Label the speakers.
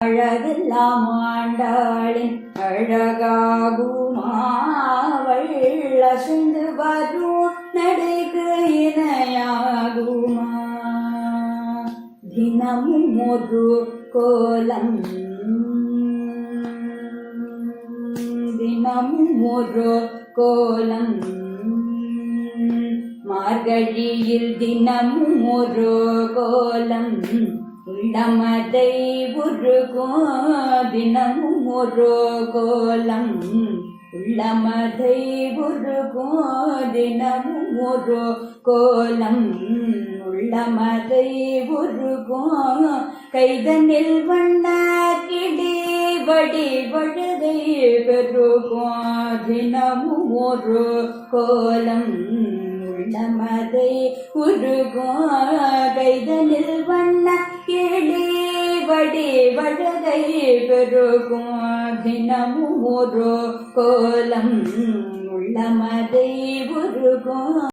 Speaker 1: அழகெல்லாம் ஆண்டாளின் அழகாகுமாவள் அசைந்து வரும் நடைக்கு இணையாகுமா தினமும் ஒரு கோலம் தினமும் ஒரு கோலம் மார்கழியில் தினமும் ஒரு கோலம் உள்ளமதை உருகும் தினமும் ஒரு கோலம் உள்ளமதை உருகும் தினமும் ஒரு கோலம் உள்ளமதை உருகும் கைதனில் வண்ண கிளி வடி வழுதை பெருகும் தினமும் ஒரு கோலம் உள்ளமதை உருகும் கைதனில் வண்ண கிளி வடி வழுதை பெருகும் தினமும் ஒரு கோலம் உள்ளமதை உருகும்